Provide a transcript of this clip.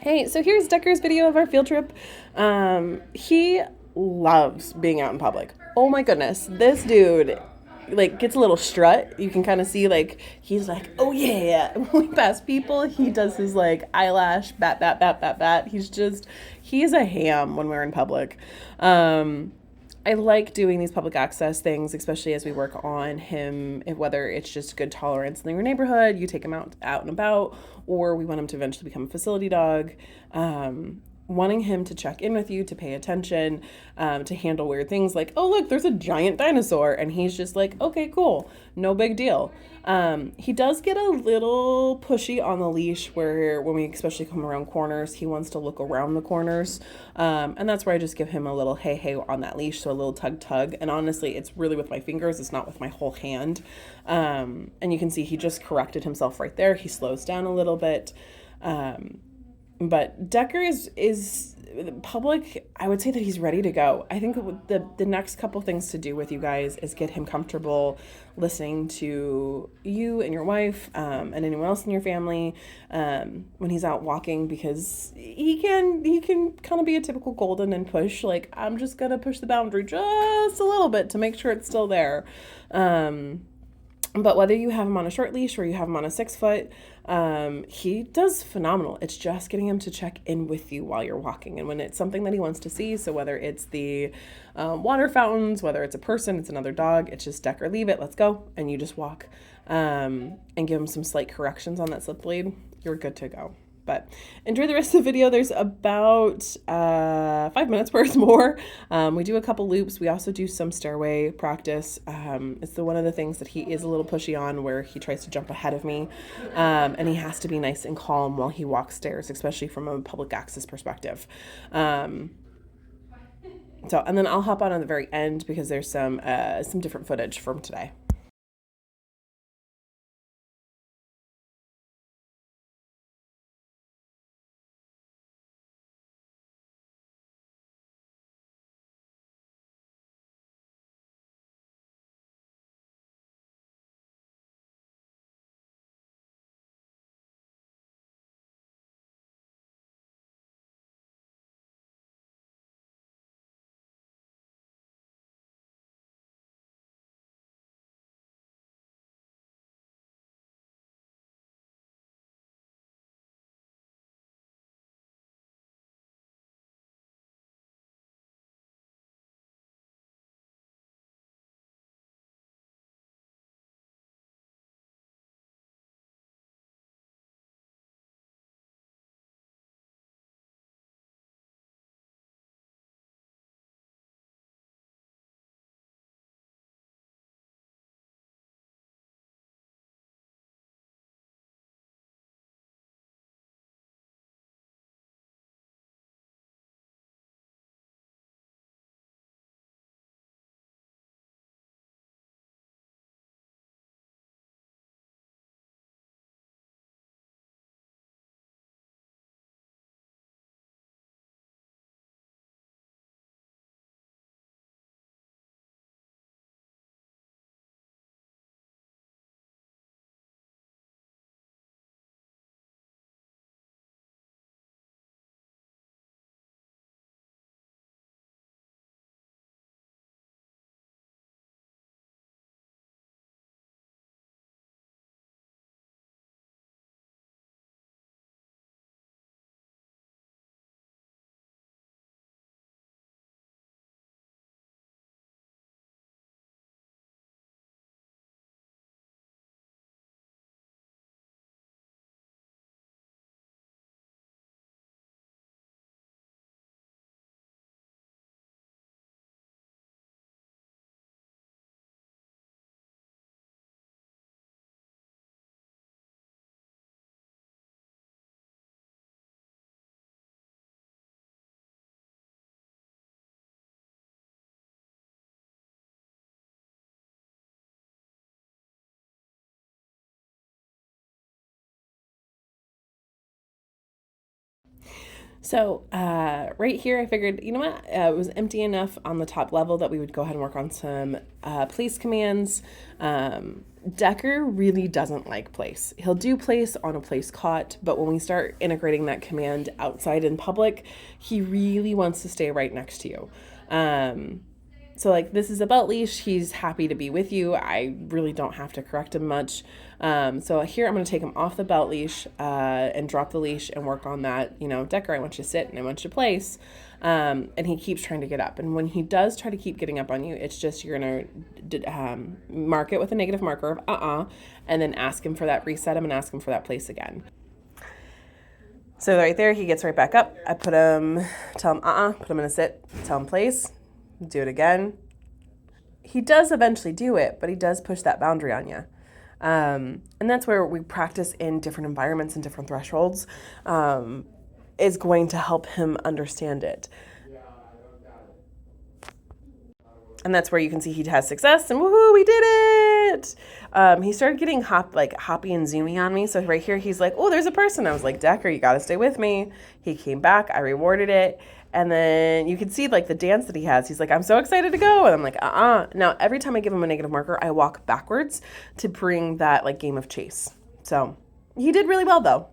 Hey, so here's Decker's video of our field trip. He loves being out in public. Oh my goodness, this dude like gets a little strut. You can kind of see like he's like, oh yeah. When we pass people, he does his like eyelash bat bat bat bat bat. He's a ham when we're in public. Um, I like doing these public access things, especially as we work on him, whether it's just good tolerance in your neighborhood, you take him out and about, or we want him to eventually become a facility dog. Wanting him to check in with you, to pay attention, to handle weird things like, oh, look, there's a giant dinosaur. And he's just like, okay, cool, no big deal. He does get a little pushy on the leash where when we especially come around corners, he wants to look around the corners. And that's where I just give him a little hey, hey on that leash. So a little tug, tug. And honestly, it's really with my fingers. It's not with my whole hand. And you can see he just corrected himself right there. He slows down a little bit. But Decker is public. I would say that he's ready to go. I think the next couple things to do with you guys is get him comfortable listening to you and your wife, and anyone else in your family, when he's out walking, because he can kind of be a typical golden and push, like, I'm just gonna push the boundary just a little bit to make sure it's still there. But whether you have him on a short leash or you have him on a 6 foot, he does phenomenal. It's just getting him to check in with you while you're walking. And when it's something that he wants to see, so whether it's the water fountains, whether it's a person, it's another dog, it's just deck or leave it, let's go. And you just walk, and give him some slight corrections on that slip lead. You're good to go. But enjoy the rest of the video. There's about 5 minutes worth more. We do a couple loops. We also do some stairway practice. It's one of the things that he is a little pushy on, where he tries to jump ahead of me. And he has to be nice and calm while he walks stairs, especially from a public access perspective. And then I'll hop on the very end because there's some different footage from today. So right here, I figured, you know what, it was empty enough on the top level that we would go ahead and work on some place commands. Decker really doesn't like place. He'll do place on a place caught, but when we start integrating that command outside in public, he really wants to stay right next to you. So like this is a belt leash. He's happy to be with you. I really don't have to correct him much. So here I'm going to take him off the belt leash and drop the leash and work on that. You know, Decker, I want you to sit and I want you to place. And he keeps trying to get up. And when he does try to keep getting up on you, it's just you're going to mark it with a negative marker of and then ask him for that, reset him and ask him for that place again. So right there, he gets right back up. I put him, tell him put him in a sit, tell him place, do it again. He does eventually do it, but he does push that boundary on you. And that's where we practice in different environments and different thresholds. Is going to help him understand it. And that's where you can see he has success and woohoo, we did it. He started getting hoppy and zoomy on me. So right here, he's like, oh, there's a person. I was like, Decker, you got to stay with me. He came back. I rewarded it. And then you can see like the dance that he has. He's like, I'm so excited to go. And I'm like, Now, every time I give him a negative marker, I walk backwards to bring that like game of chase. So he did really well though.